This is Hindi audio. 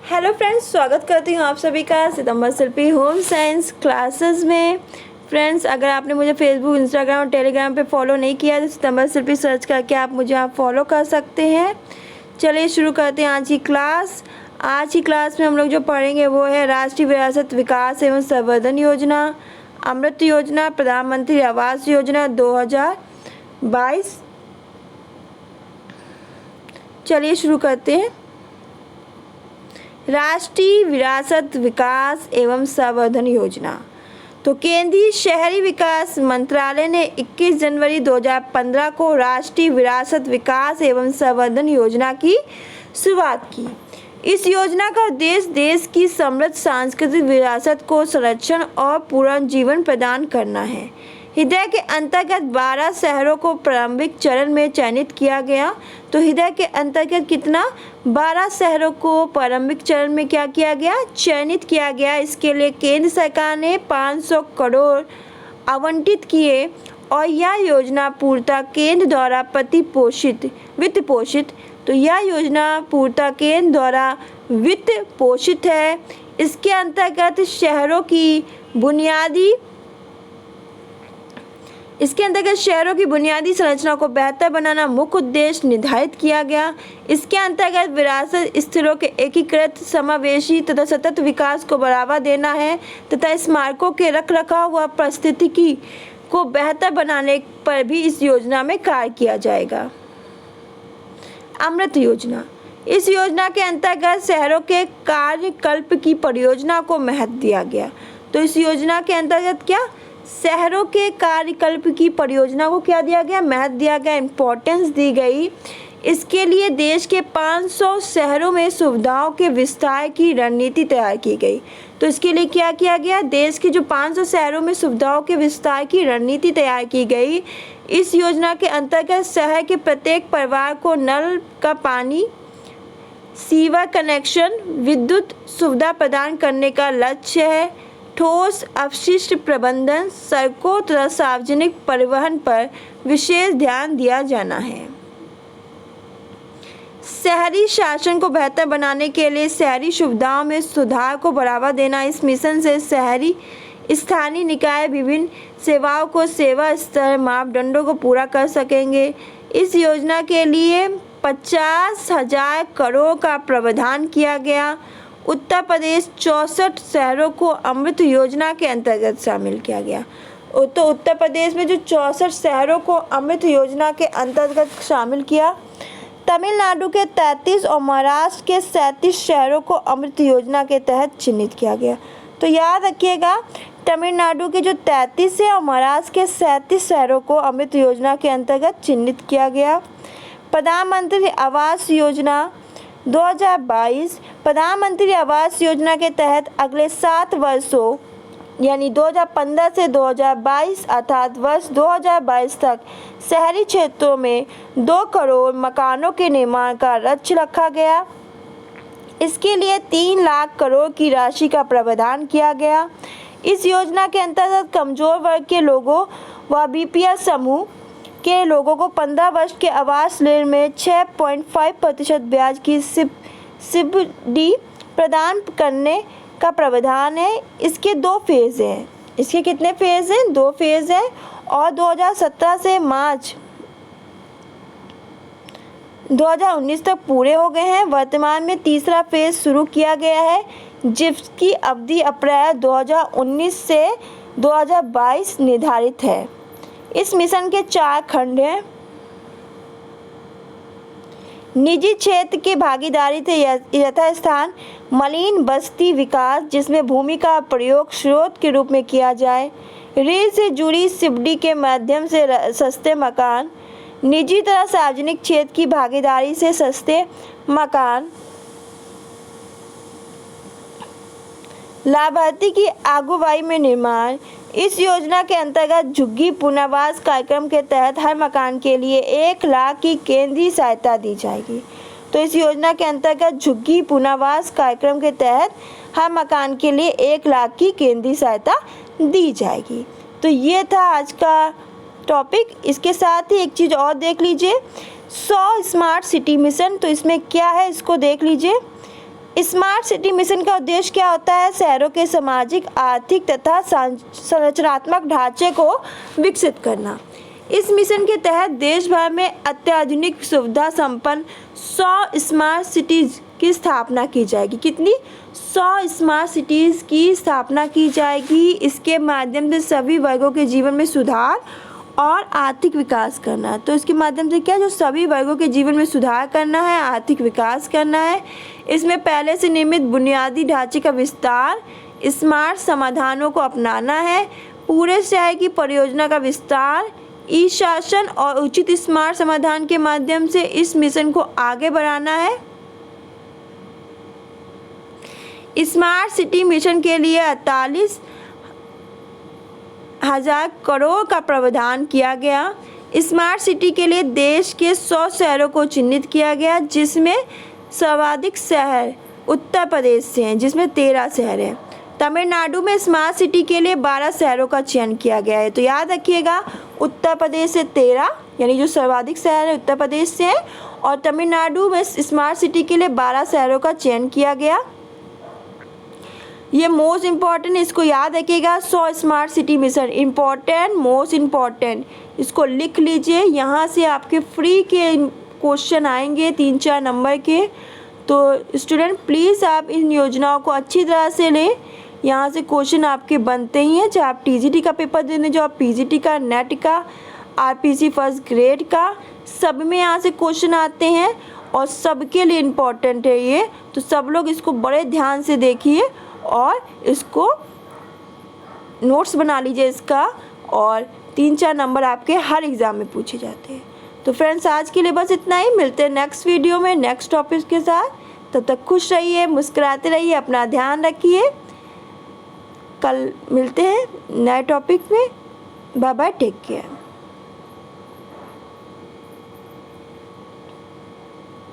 हेलो फ्रेंड्स, स्वागत करती हूँ आप सभी का सितंबर शिल्पी होम साइंस क्लासेस में। फ्रेंड्स, अगर आपने मुझे फेसबुक, इंस्टाग्राम और टेलीग्राम पे फॉलो नहीं किया तो सितंबर शिल्पी सर्च करके आप मुझे फॉलो कर सकते हैं। चलिए शुरू करते हैं आज की क्लास। आज की क्लास में हम लोग जो पढ़ेंगे वो है राष्ट्रीय विरासत विकास एवं संवर्धन योजना, अमृत योजना, प्रधानमंत्री आवास योजना 2022। चलिए शुरू करते हैं। राष्ट्रीय विरासत विकास एवं संवर्धन योजना। तो केंद्रीय शहरी विकास मंत्रालय ने 21 जनवरी 2015 को राष्ट्रीय विरासत विकास एवं संवर्धन योजना की शुरुआत की। इस योजना का उद्देश्य देश की समृद्ध सांस्कृतिक विरासत को संरक्षण और पुनर्जीवन प्रदान करना है। हृदय के अंतर्गत 12 शहरों को प्रारंभिक चरण में चयनित किया गया। तो हृदय के अंतर्गत कितना 12 शहरों को प्रारंभिक चरण में क्या किया गया, चयनित किया गया। इसके लिए केंद्र सरकार ने 500 करोड़ आवंटित किए और यह योजना पूर्णतः केंद्र द्वारा वित्त पोषित। तो यह योजना पूर्णतः केंद्र द्वारा वित्त पोषित है। इसके अंतर्गत शहरों की बुनियादी संरचना को बेहतर बनाना मुख्य उद्देश्य निर्धारित किया गया। इसके अंतर्गत विरासत स्थलों के एकीकृत, समावेशी तथा सतत विकास को बढ़ावा देना है तथा स्मारकों के रखरखाव व पारिस्थितिकी को बेहतर बनाने पर भी इस योजना में कार्य किया जाएगा। अमृत योजना। इस योजना के अंतर्गत शहरों के कार्यकल्प की परियोजना को महत्व दिया गया। तो इस योजना के अंतर्गत क्या, शहरों के कार्यकल्प की परियोजना को क्या दिया गया, महत्व दिया गया, इम्पोर्टेंस दी गई। इसके लिए देश के 500 शहरों में सुविधाओं के विस्तार की रणनीति तैयार की गई। तो इसके लिए क्या किया गया, देश के जो 500 शहरों में सुविधाओं के विस्तार की रणनीति तैयार की गई। इस योजना के अंतर्गत शहर के प्रत्येक परिवार को नल का पानी, सीवर कनेक्शन, विद्युत सुविधा प्रदान करने का लक्ष्य है। ठोस अपशिष्ट प्रबंधन, सड़कों तथा सार्वजनिक परिवहन पर विशेष ध्यान दिया जाना है। शहरी शासन को बेहतर बनाने के लिए शहरी सुविधाओं में सुधार को बढ़ावा देना। इस मिशन से शहरी स्थानीय निकाय विभिन्न सेवाओं को सेवा स्तर मापदंडों को पूरा कर सकेंगे। इस योजना के लिए 50,000 करोड़ का प्रावधान किया गया। उत्तर प्रदेश 64 शहरों को अमृत योजना के अंतर्गत शामिल किया गया। तो उत्तर प्रदेश में जो 64 शहरों को अमृत योजना के अंतर्गत शामिल किया। तमिलनाडु के 33 और महाराष्ट्र के 37 शहरों को अमृत योजना के तहत चिन्हित किया गया। तो याद रखिएगा, तमिलनाडु के जो 33 है और महाराष्ट्र के 37 शहरों को अमृत योजना के अंतर्गत चिन्हित किया गया। प्रधानमंत्री आवास योजना 2022। प्रधानमंत्री आवास योजना के तहत अगले 7 वर्षों यानी 2015 से 2022 अर्थात वर्ष 2022 तक शहरी क्षेत्रों में 2 करोड़ मकानों के निर्माण का लक्ष्य रखा गया। इसके लिए 3 लाख करोड़ की राशि का प्रावधान किया गया। इस योजना के अंतर्गत कमजोर वर्ग के लोगों व बीपीएल समूह के लोगों को 15 वर्ष के आवास ऋण में 6.5% ब्याज की सब्सिडी प्रदान करने का प्रावधान है। इसके 2 फेज़ हैं। इसके कितने फेज़ हैं, 2 फेज़ हैं और 2017 से मार्च 2019 तक पूरे हो गए हैं। वर्तमान में तीसरा फेज़ शुरू किया गया है जिसकी अवधि अप्रैल 2019 से 2022 निर्धारित है। इस मिशन के 4 खंड हैं। निजी क्षेत्र की भागीदारी से यथास्थान मलिन बस्ती विकास, जिसमें भूमि का प्रयोग स्रोत के रूप में किया जाए। ऋण से जुड़ी सब्सिडी के माध्यम से सस्ते मकान। निजी तथा सार्वजनिक क्षेत्र की भागीदारी से सस्ते मकान। लाभार्थी की अगुवाई में निर्माण। इस योजना के अंतर्गत झुग्गी पुनर्वास कार्यक्रम के तहत हर मकान के लिए 1 लाख की केंद्रीय सहायता दी जाएगी। तो इस योजना के अंतर्गत झुग्गी पुनर्वास कार्यक्रम के तहत हर मकान के लिए 1 लाख की केंद्रीय सहायता दी जाएगी। तो ये था आज का टॉपिक। इसके साथ ही एक चीज़ और देख लीजिए, 100 स्मार्ट सिटी मिशन। तो इसमें क्या है इसको देख लीजिए। स्मार्ट सिटी मिशन का उद्देश्य क्या होता है? शहरों के सामाजिक, आर्थिक तथा संरचनात्मक ढांचे को विकसित करना। इस मिशन के तहत देश भर में अत्याधुनिक सुविधा संपन्न 100 स्मार्ट सिटीज़ की स्थापना की जाएगी। कितनी? 100 स्मार्ट सिटीज़ की स्थापना की जाएगी। इसके माध्यम से सभी वर्गों के जीवन में सुधार और आर्थिक विकास करना। तो इसके माध्यम से क्या, जो सभी वर्गों के जीवन में सुधार करना है, आर्थिक विकास करना है। इसमें पहले से निर्मित बुनियादी ढांचे का विस्तार, स्मार्ट समाधानों को अपनाना है, पूरे शहर की परियोजना का विस्तार, ई शासन और उचित स्मार्ट समाधान के माध्यम से इस मिशन को आगे बढ़ाना है। स्मार्ट सिटी मिशन के लिए 48,000 करोड़ का प्रावधान किया गया। स्मार्ट सिटी के लिए देश के 100 शहरों को चिन्हित किया गया, जिसमें सर्वाधिक शहर उत्तर प्रदेश से हैं, जिसमें 13 शहर हैं। तमिलनाडु में स्मार्ट सिटी के लिए 12 शहरों का चयन किया गया है। तो याद रखिएगा, उत्तर प्रदेश से 13, यानी जो सर्वाधिक शहर है उत्तर प्रदेश से हैं, और तमिलनाडु में स्मार्ट सिटी के लिए 12 शहरों का चयन किया गया। ये मोस्ट इम्पॉर्टेंट, इसको याद रखिएगा। 100 smart city mission important, most important, इसको लिख लीजिए। यहाँ से आपके फ्री के क्वेश्चन आएंगे 3-4 नंबर के। तो स्टूडेंट प्लीज़ आप इन योजनाओं को अच्छी तरह से लें। यहाँ से क्वेश्चन आपके बनते ही हैं, चाहे आप टीजीटी का पेपर देने जाओ, पीजीटी का, नेट का, आरपीसी फर्स्ट ग्रेड का, सब में यहाँ से क्वेश्चन आते हैं और सबके लिए इम्पॉर्टेंट है ये। तो सब लोग इसको बड़े ध्यान से देखिए और इसको नोट्स बना लीजिए इसका, और 3-4 नंबर आपके हर एग्ज़ाम में पूछे जाते हैं। तो फ्रेंड्स आज के लिए बस इतना ही। मिलते हैं नेक्स्ट वीडियो में नेक्स्ट टॉपिक के साथ। तब तक खुश रहिए, मुस्कुराते रहिए, अपना ध्यान रखिए। कल मिलते हैं नए टॉपिक में। Bye bye, take care.